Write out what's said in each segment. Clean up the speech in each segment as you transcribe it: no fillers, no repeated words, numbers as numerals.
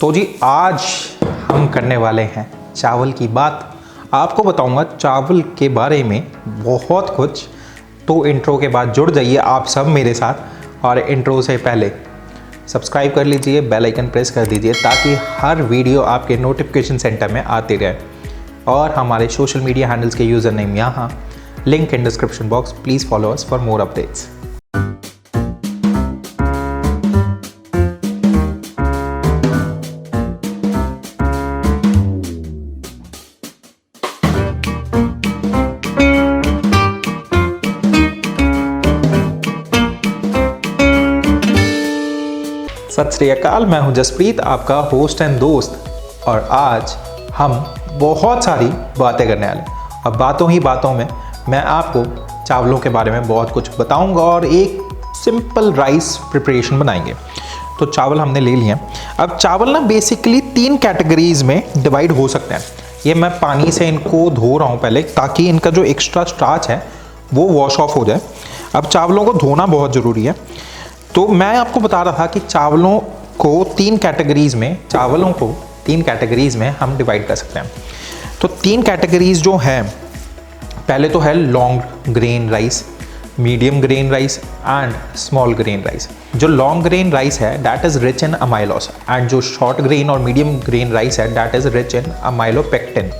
तो जी आज हम करने वाले हैं चावल की बात। आपको बताऊंगा चावल के बारे में बहुत कुछ। तो इंट्रो के बाद जुड़ जाइए आप सब मेरे साथ, और इंट्रो से पहले सब्सक्राइब कर लीजिए, बेल आइकन प्रेस कर दीजिए ताकि हर वीडियो आपके नोटिफिकेशन सेंटर में आती रहे। और हमारे सोशल मीडिया हैंडल्स के यूज़र नेम यहाँ, link in description box. Please follow us for more updates. सत श्री अकाल, मैं हूं जसप्रीत, आपका होस्ट एंड दोस्त। और आज हम बहुत सारी बातें करने वाले हैं। अब बातों ही बातों में मैं आपको चावलों के बारे में बहुत कुछ बताऊंगा और एक सिंपल राइस प्रिपरेशन बनाएंगे। तो चावल हमने ले लिए हैं। अब चावल ना बेसिकली 3 कैटेगरीज में डिवाइड हो सकते हैं। ये मैं पानी से इनको धो रहा हूँ पहले, ताकि इनका जो एक्स्ट्रा स्टार्च है वो वॉश ऑफ हो जाए। अब चावलों को धोना बहुत ज़रूरी है। तो मैं आपको बता रहा था कि चावलों को 3 कैटेगरीज में हम डिवाइड कर सकते हैं। तो 3 कैटेगरीज जो हैं, पहले तो है long grain rice, medium grain rice and small grain rice. जो लॉन्ग ग्रेन राइस है that is rich in amylose, and जो शॉर्ट ग्रेन और मीडियम ग्रेन राइस है that is rich in amylopectin.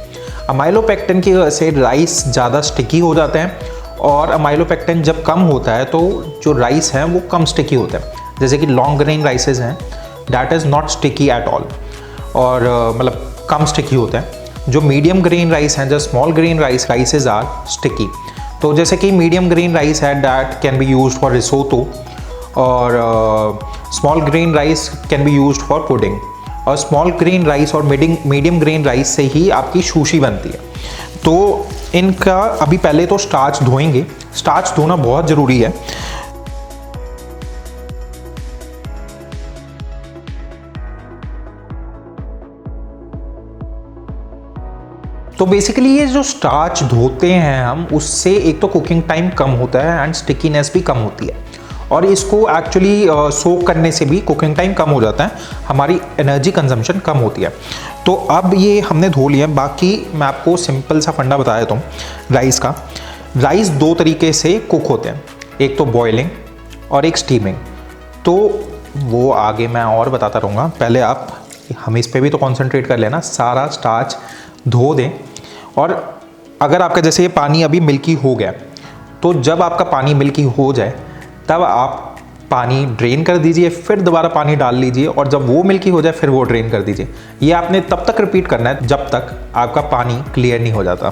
Amylopectin की वजह से राइस ज़्यादा sticky हो जाते हैं, और अमाइलोपेक्टिन जब कम होता है तो जो राइस हैं वो कम स्टिकी होते हैं। जैसे कि लॉन्ग ग्रेन राइसेस हैं that is not sticky at all, और मतलब कम स्टिकी होते हैं। जो मीडियम ग्रेन राइस हैं, जो small grain rices are sticky. तो जैसे कि मीडियम ग्रेन राइस है that can be used for risotto, और small grain rice can be used for pudding. और स्मॉल ग्रेन राइस और मीडियम ग्रेन राइस से ही आपकी सुशी बनती है। तो इनका अभी पहले तो स्टार्च धोएंगे। स्टार्च धोना बहुत ज़रूरी है। तो बेसिकली ये जो स्टार्च धोते हैं हम, उससे एक तो कुकिंग टाइम कम होता है एंड स्टिकीनेस भी कम होती है, और इसको एक्चुअली सोक करने से भी कुकिंग टाइम कम हो जाता है, हमारी एनर्जी कंजम्पशन कम होती है। तो अब ये हमने धो लिया। बाकी मैं आपको सिंपल सा फंडा बता देता हूँ राइस का। राइस 2 तरीके से कुक होते हैं, एक तो बॉयलिंग और एक स्टीमिंग। तो वो आगे मैं और बताता रहूँगा, पहले आप हम इस पे भी तो कॉन्सेंट्रेट कर लेना। सारा स्टार्च धो दें, और अगर आपका जैसे ये पानी अभी मिल्की हो गया, तो जब आपका पानी मिल्की हो जाए तब आप पानी ड्रेन कर दीजिए, फिर दोबारा पानी डाल लीजिए, और जब वो मिल्की हो जाए फिर वो ड्रेन कर दीजिए। ये आपने तब तक रिपीट करना है जब तक आपका पानी क्लियर नहीं हो जाता।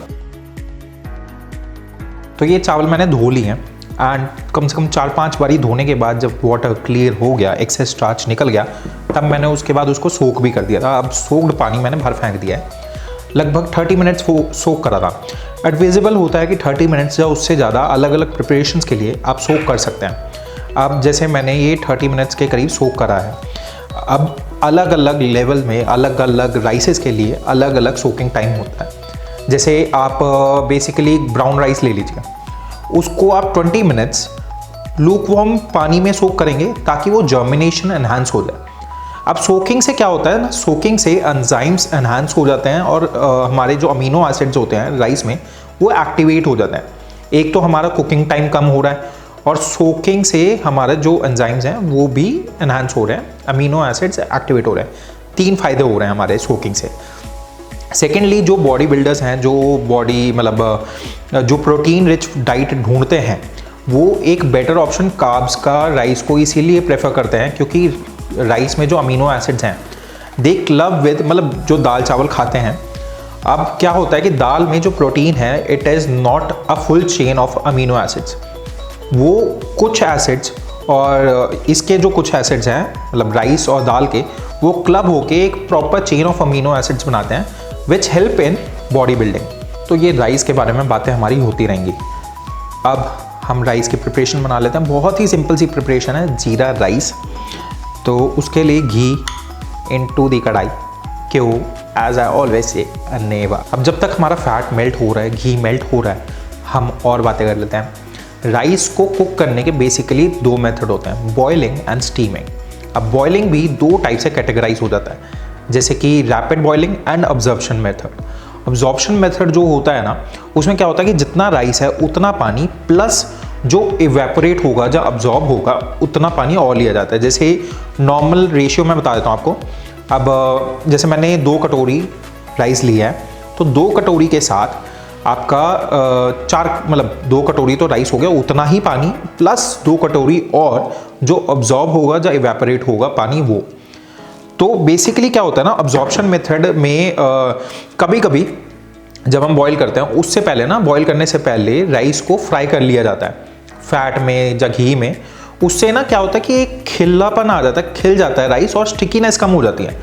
तो ये चावल मैंने धो लिए हैं, एंड कम से कम 4-5 बारी धोने के बाद जब वाटर क्लियर हो गया, एक्सेस स्टार्च निकल गया, तब मैंने उसके बाद उसको सोक भी कर दिया था। अब सोक्ड पानी मैंने भर फेंक दिया है। लगभग 30 मिनट्स सोक करा था। एडवाइजेबल होता है कि 30 मिनट्स या उससे ज़्यादा अलग अलग प्रिपरेशंस के लिए आप सोक कर सकते हैं। अब जैसे मैंने ये 30 मिनट्स के करीब सोक करा है। अब अलग अलग लेवल में अलग अलग राइसेस के लिए अलग अलग सोकिंग टाइम होता है। जैसे आप बेसिकली ब्राउन राइस ले लीजिए, उसको आप 20 मिनट्स लूकवार्म पानी में सोक करेंगे ताकि वो जर्मिनेशन एनहांस हो जाए। अब सोकिंग से क्या होता है ना, सोकिंग से एंजाइम्स एनहांस हो जाते हैं, और हमारे जो अमीनो एसिड्स होते हैं राइस में वो एक्टिवेट हो जाते हैं। एक तो हमारा कुकिंग टाइम कम हो रहा है, और सोकिंग से हमारे जो एंजाइम्स हैं वो भी एनहांस हो रहे हैं, अमीनो एसिड्स एक्टिवेट हो रहे हैं। 3 फायदे हो रहे हैं हमारे सोकिंग से। सेकेंडली, जो बॉडी बिल्डर्स हैं, जो बॉडी मतलब जो प्रोटीन रिच डाइट ढूंढते हैं, वो एक बेटर ऑप्शन कार्ब्स का राइस को इसीलिए प्रेफर करते हैं क्योंकि राइस में जो अमीनो एसिड्स हैं दे क्लब विद, मतलब जो दाल चावल खाते हैं। अब क्या होता है कि दाल में जो प्रोटीन है it is not a full chain of amino acids. वो कुछ एसिड्स, और इसके जो कुछ एसिड्स हैं मतलब राइस और दाल के, वो क्लब होके एक proper chain of amino acids बनाते हैं which help in body building. तो ये राइस के बारे में बातें हमारी होती रहेंगी। अब हम राइस की प्रिपरेशन बना लेते हैं। बहुत ही सिंपल सी प्रिपरेशन है, जीरा राइस। तो उसके लिए घी इनटू दी कढ़ाई, क्यों एज आई ऑलवेज से नेवा। अब जब तक हमारा फैट मेल्ट हो रहा है, घी मेल्ट हो रहा है, हम और बातें कर लेते हैं। राइस को कुक करने के बेसिकली 2 मेथड होते हैं, बॉइलिंग एंड स्टीमिंग। अब बॉइलिंग भी 2 टाइप से कैटेगराइज हो जाता है। जैसे कि rapid boiling and absorption method. Absorption method जो होता है ना, उसमें क्या होता है कि जितना राइस है उतना पानी प्लस जो इवेपोरेट होगा, जो अब्जॉर्ब होगा, उतना पानी और लिया जाता है। जैसे नॉर्मल रेशियो मैं बता देता हूँ आपको। अब जैसे मैंने 2 कटोरी राइस लिया है, तो 2 कटोरी के साथ आपका 2 कटोरी तो राइस हो गया, उतना ही पानी प्लस 2 कटोरी और जो अब्जॉर्ब होगा, जो इवेपोरेट होगा पानी, वो। तो बेसिकली क्या होता है ना, अब्जॉर्प्शन मेथड में कभी कभी जब हम बॉईल करते हैं, उससे पहले ना, बॉईल करने से पहले राइस को फ्राई कर लिया जाता है फैट में या घी में। उससे ना क्या होता है कि एक खिलापन आ जाता है, खिल जाता है राइस और स्टिकीनेस कम हो जाती है।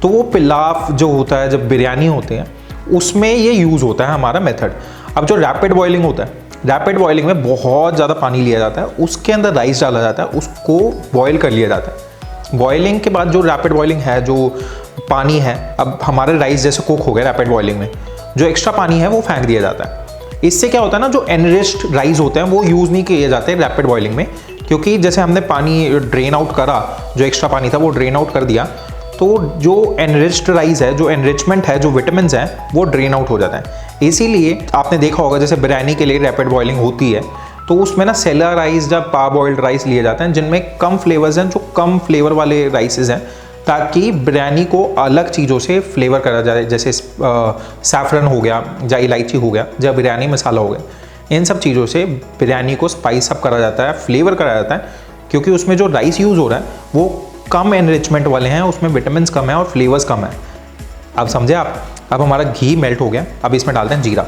तो वो पुलाव जो होता है, जब बिरयानी होते हैं, उसमें ये यूज़ होता है हमारा मेथड। अब जो रैपिड बॉइलिंग होता है, रैपिड बॉइलिंग में बहुत ज़्यादा पानी लिया जाता है, उसके अंदर राइस डाला जाता है, उसको बॉयल कर लिया जाता है। बॉइलिंग के बाद जो रैपिड बॉइलिंग है, जो पानी है, अब हमारे राइस जैसे कुक हो गए रैपिड बॉइलिंग में, जो एक्स्ट्रा पानी है वो फेंक दिया जाता है। इससे क्या होता है ना, जो एनरिच्ड राइस होते हैं वो यूज़ नहीं किए जाते रैपिड बॉइलिंग में, क्योंकि जैसे हमने पानी ड्रेन आउट करा, जो एक्स्ट्रा पानी था वो ड्रेन आउट कर दिया, तो जो एनरिच्ड राइस है, जो एनरिचमेंट है, जो विटामिन हैं, वो ड्रेन आउट हो जाता है। इसीलिए आपने देखा होगा जैसे बिरयानी के लिए रैपिड बॉइलिंग होती है, तो उसमें ना सेला राइस या पारबॉइल्ड राइस लिए जाते हैं, जिनमें कम फ्लेवर्स हैं, जो कम फ्लेवर वाले राइसेस हैं, ताकि बिरयानी को अलग चीज़ों से फ्लेवर करा जाए। जैसे सैफरन हो गया, या इलायची हो गया, या बिरयानी मसाला हो गया, इन सब चीज़ों से बिरयानी को स्पाइस अप करा जाता है, फ्लेवर करा जाता है, क्योंकि उसमें जो राइस यूज़ हो रहा है वो कम एनरिचमेंट वाले हैं, उसमें विटामिन कम है और फ्लेवर्स कम है। अब समझे आप। अब हमारा घी मेल्ट हो गया, अब इसमें डालते हैं जीरा।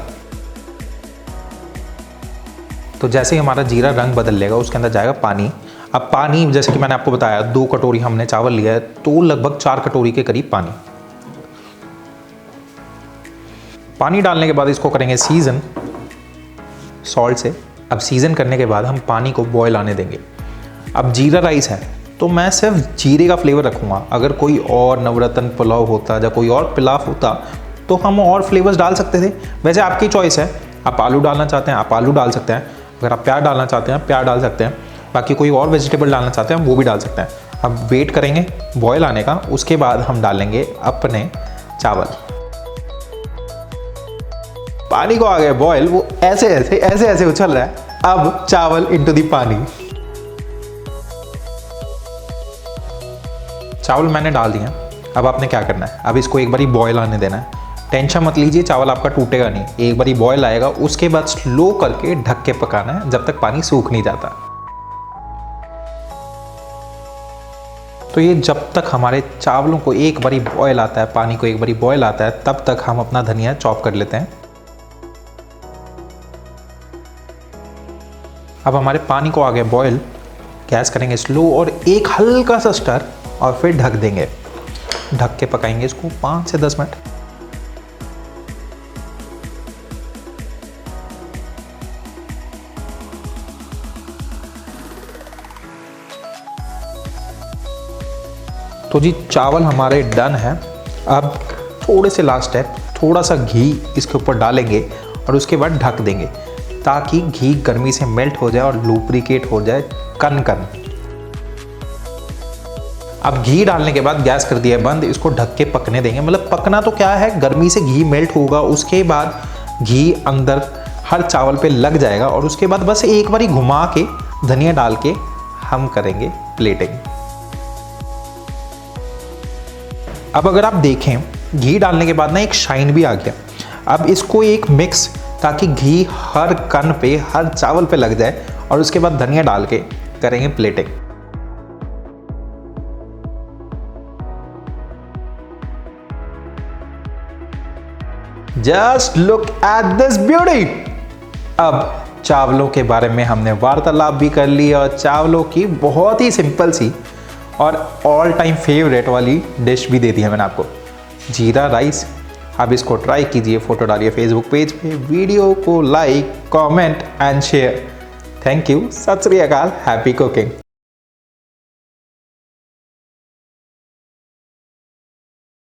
तो जैसे ही हमारा जीरा रंग बदल लेगा, उसके अंदर जाएगा पानी। अब पानी, जैसे कि मैंने आपको बताया, 2 कटोरी हमने चावल लिया है, तो लगभग 4 कटोरी के करीब पानी। पानी डालने के बाद इसको करेंगे सीजन सॉल्ट से। अब सीजन करने के बाद हम पानी को बॉयल आने देंगे। अब जीरा राइस है, तो मैं सिर्फ जीरे का फ्लेवर रखूँगा। अगर कोई और नवरत्न पुलाव होता या कोई और पुलाव होता, तो हम और फ्लेवर्स डाल सकते थे। वैसे आपकी चॉइस है, आप आलू डालना चाहते हैं आप आलू डाल सकते हैं, अगर आप प्याज डालना चाहते हैं प्याज डाल सकते हैं, बाकी कोई और वेजिटेबल डालना चाहते हैं वो भी डाल सकते हैं। अब वेट करेंगे बॉयल आने का, उसके बाद हम डालेंगे अपने चावल। पानी को आ गया बॉयल, वो ऐसे ऐसे ऐसे ऐसे उछल रहा है। अब चावल इनटू दी पानी। चावल मैंने डाल दिया। अब आपने क्या करना है, अब इसको एक बारी बॉयल आने देना है। टेंशन मत लीजिए, चावल आपका टूटेगा नहीं। एक बारी बॉयल आएगा, उसके बाद स्लो करके ढक के पकाना है जब तक पानी सूख नहीं जाता। तो ये जब तक हमारे चावलों को एक बारी बॉयल आता है, पानी को एक बारी बॉयल आता है, तब तक हम अपना धनिया चॉप कर लेते हैं। अब हमारे पानी को आ गया बॉयल, गैस करेंगे स्लो और एक हल्का सा स्टर और फिर ढक देंगे। ढक के पकाएंगे इसको 5 से 10 मिनट। तो जी चावल हमारे डन है। अब थोड़े से लास्ट स्टेप, थोड़ा सा घी इसके ऊपर डालेंगे और उसके बाद ढक देंगे, ताकि घी गर्मी से मेल्ट हो जाए और लुब्रिकेट हो जाए कन कन। अब घी डालने के बाद गैस कर दिया बंद, इसको ढक के पकने देंगे। मतलब पकना तो क्या है, गर्मी से घी मेल्ट होगा, उसके बाद घी अंदर हर चावल पे लग जाएगा और उसके बाद बस एक बारी घुमा के धनिया डाल के हम करेंगे प्लेटिंग। अब अगर आप देखें, घी डालने के बाद ना एक शाइन भी आ गया। अब इसको एक मिक्स, ताकि घी हर कन पे, हर चावल पे लग जाए, और उसके बाद धनिया डाल के करेंगे plating. Just look at this beauty. अब चावलों के बारे में हमने वार्तालाप भी कर ली और चावलों की बहुत ही सिंपल सी और ऑल टाइम फेवरेट वाली डिश भी दे दी है मैंने आपको, जीरा राइस। अब इसको ट्राई कीजिए, फोटो डालिए फेसबुक पेज पे, वीडियो को like, comment and share. Thank you, सत श्री अकाल, हैप्पी कुकिंग।